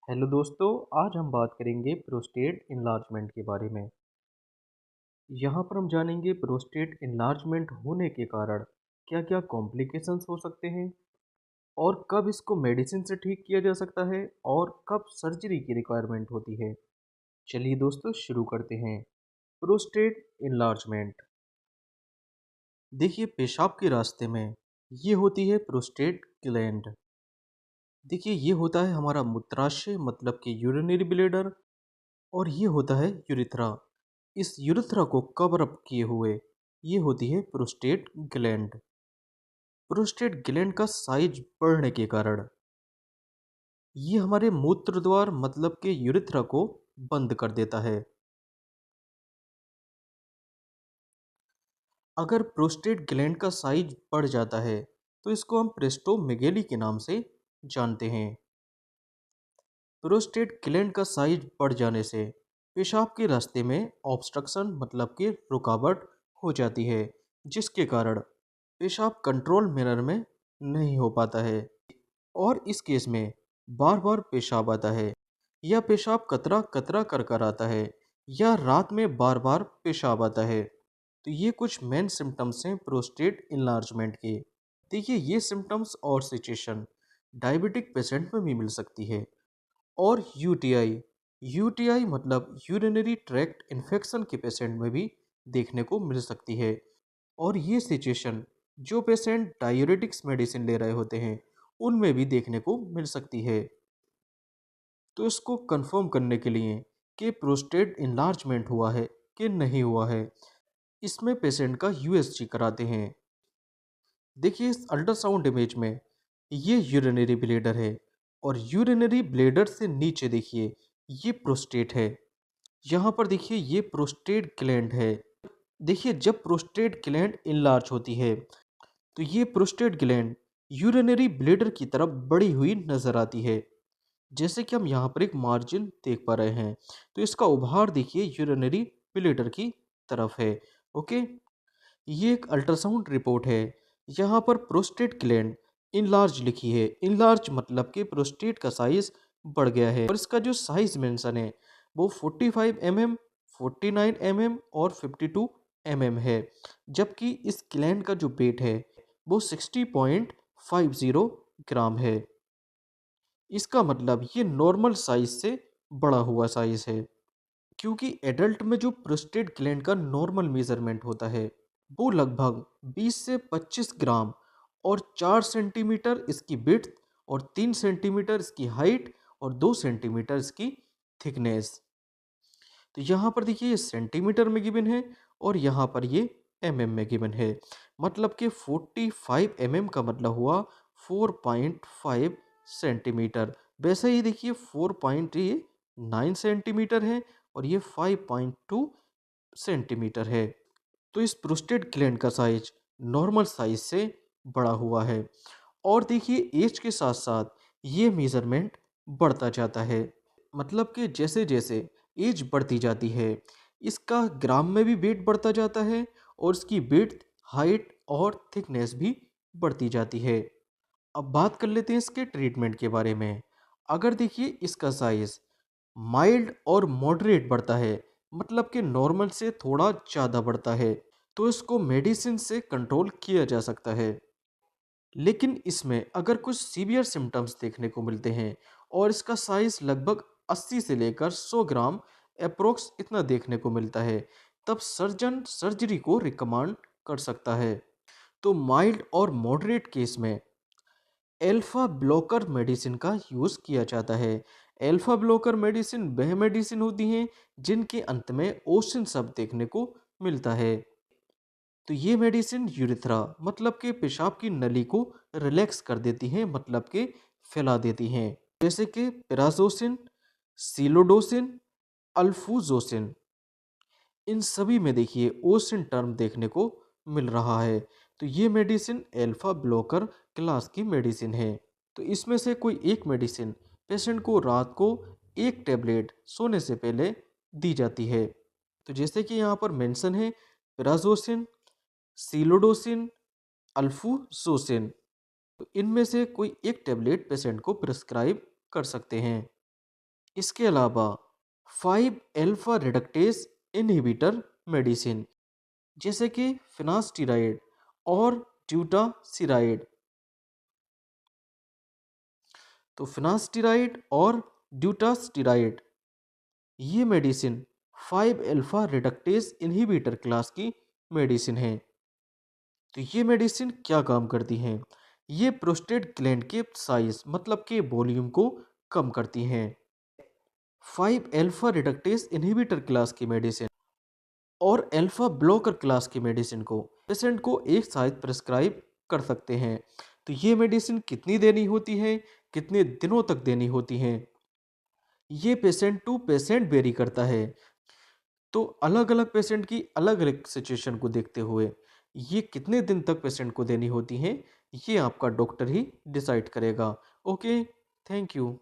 Hello दोस्तों, आज हम बात करेंगे प्रोस्टेट इन्लार्जमेंट के बारे में। यहाँ पर हम जानेंगे प्रोस्टेट इन्लार्जमेंट होने के कारण क्या-क्या कॉम्प्लिकेशंस हो सकते हैं और कब इसको मेडिसिन से ठीक किया जा सकता है और कब सर्जरी की रिक्वायरमेंट होती है। चलिए दोस्तों शुरू करते हैं। प्रोस्टेट इन्लार्जमेंट देखिए पेशाब के रास्ते में ये होती है प्रोस्टेट ग्लैंड। देखिए ये होता है हमारा मूत्राशय मतलब कि यूरिनरी ब्लैडर और ये होता है यूरिथ्रा। इस यूरिथ्रा को कवर अप किए हुए ये होती है प्रोस्टेट ग्लैंड। प्रोस्टेट ग्लैंड का साइज बढ़ने के कारण ये हमारे मूत्र द्वार मतलब के यूरिथ्रा को बंद कर देता है। अगर प्रोस्टेट ग्लैंड का साइज बढ़ जाता है तो इसको हम प्रेस्टोमेगेली के नाम से जानते हैं। प्रोस्टेट ग्लैंड का साइज बढ़ जाने से पेशाब के रास्ते में ऑब्स्ट्रक्शन मतलब कि रुकावट हो जाती है, जिसके कारण पेशाब कंट्रोल मिरर में नहीं हो पाता है और इस केस में बार बार पेशाब आता है या पेशाब कतरा कतरा कर कर आता है या रात में बार बार पेशाब आता है। तो ये कुछ मेन सिम्टम्स हैं प्रोस्टेट इन्लार्जमेंट के। देखिए ये सिम्टम्स और सिचुएशन डायबिटिक पेशेंट में भी मिल सकती है। और यूटीआई यूटीआई मतलब यूरिनरी ट्रैक्ट इन्फेक्शन के पेशेंट में भी देखने को मिल सकती है। और ये सिचुएशन जो पेशेंट डायूरेटिक्स मेडिसिन ले रहे होते हैं उनमें भी देखने को मिल सकती है। तो इसको कंफर्म करने के लिए कि प्रोस्टेट इन्लार्जमेंट हुआ है कि नहीं हुआ है, इसमें पेशेंट का यूएसजी कराते हैं। देखिए इस अल्ट्रासाउंड इमेज में ये यूरिनरी ब्लैडर है और यूरिनरी ब्लैडर से नीचे देखिए ये प्रोस्टेट है। यहाँ पर देखिए ये प्रोस्टेट ग्लैंड है। देखिए जब प्रोस्टेट ग्लैंड इनलार्ज होती है तो ये प्रोस्टेट ग्लैंड यूरिनरी ब्लैडर की तरफ बड़ी हुई नजर आती है। जैसे कि हम यहाँ पर एक मार्जिन देख पा रहे हैं तो इसका उभार देखिए यूरिनरी ब्लैडर की तरफ है। ओके, ये एक अल्ट्रासाउंड रिपोर्ट है। यहाँ पर प्रोस्टेट ग्लैंड इनलार्ज लिखी है। इनलार्ज मतलब कि प्रोस्टेट का साइज बढ़ गया है और इसका जो साइज मेंशन है वो 45 mm, 49 mm और 52 mm है। जबकि इस ग्लैंड का जो वेट है वो 60.50 ग्राम है। इसका मतलब ये नॉर्मल साइज से बड़ा हुआ साइज है, क्योंकि एडल्ट में जो प्रोस्टेट ग्लैंड का नॉर्मल मेजरमेंट होता है वो लगभग 20 से 25 ग्राम और 4 सेंटीमीटर इसकी विड्थ और 3 सेंटीमीटर इसकी हाइट और 2 सेंटीमीटर इसकी थिकनेस। तो यहाँ पर देखिए ये सेंटीमीटर में गिवन है और यहाँ पर ये एमएम में गिवन है। मतलब कि 45 एमएम का मतलब हुआ 4.5 सेंटीमीटर। वैसे ही देखिए 4.9 सेंटीमीटर है और ये 5.2 सेंटीमीटर है। तो इस प्रोस्टेट ग्लैंड का साइज नॉर्मल साइज से बड़ा हुआ है। और देखिए एज के साथ साथ ये मेजरमेंट बढ़ता जाता है। मतलब कि जैसे जैसे एज बढ़ती जाती है इसका ग्राम में भी वेट बढ़ता जाता है और इसकी विड्थ, हाइट और थिकनेस भी बढ़ती जाती है। अब बात कर लेते हैं इसके ट्रीटमेंट के बारे में। अगर देखिए इसका साइज माइल्ड और मॉडरेट बढ़ता है मतलब कि नॉर्मल से थोड़ा ज़्यादा बढ़ता है तो इसको मेडिसिन से कंट्रोल किया जा सकता है। लेकिन इसमें अगर कुछ सीवियर सिम्टम्स देखने को मिलते हैं और इसका साइज लगभग 80 से लेकर 100 ग्राम अप्रोक्स इतना देखने को मिलता है, तब सर्जन सर्जरी को रिकमेंड कर सकता है। तो माइल्ड और मॉडरेट केस में एल्फा ब्लॉकर मेडिसिन का यूज़ किया जाता है। एल्फा ब्लॉकर मेडिसिन वह मेडिसिन होती हैं जिनके अंत में ओशन शब्द देखने को मिलता है। तो ये मेडिसिन यूरिथ्रा मतलब कि पेशाब की नली को रिलैक्स कर देती हैं मतलब कि फैला देती हैं। जैसे कि पेराजोसिन, सिलोडोसिन, अल्फूजोसिन, इन सभी में देखिए ओसिन टर्म देखने को मिल रहा है। तो ये मेडिसिन एल्फा ब्लॉकर क्लास की मेडिसिन है। तो इसमें से कोई एक मेडिसिन पेशेंट को रात को एक टैबलेट सोने से पहले दी जाती है। तो जैसे कि यहाँ पर मेंशन है पेराजोसिन, सिलोडोसिन, अल्फूजोसिन, तो इनमें से कोई एक टैबलेट पेशेंट को प्रिस्क्राइब कर सकते हैं। इसके अलावा 5 अल्फा रिडक्टेज इनहिबिटर मेडिसिन जैसे कि फिनास्टिराइड और ड्यूटासिराइड। तो फिनास्टिराइड और ड्यूटास्टिराइड ये medicine 5 alpha reductase inhibitor class की मेडिसिन है। तो ये मेडिसिन क्या काम करती हैं? ये प्रोस्टेट ग्लैंड के साइज मतलब के वॉल्यूम को कम करती हैं। 5 अल्फा रिडक्टेज इनहिबिटर क्लास की मेडिसिन और अल्फा ब्लॉकर क्लास की मेडिसिन को पेशेंट को एक साथ प्रिस्क्राइब कर सकते हैं। तो ये मेडिसिन कितनी देनी होती है, कितने दिनों तक देनी होती हैं, ये पेशेंट टू पेशेंट वेरी करता है। तो अलग अलग पेशेंट की अलग अलग सिचुएशन को देखते हुए ये कितने दिन तक पेशेंट को देनी होती हैं, ये आपका डॉक्टर ही डिसाइड करेगा। Okay, thank you.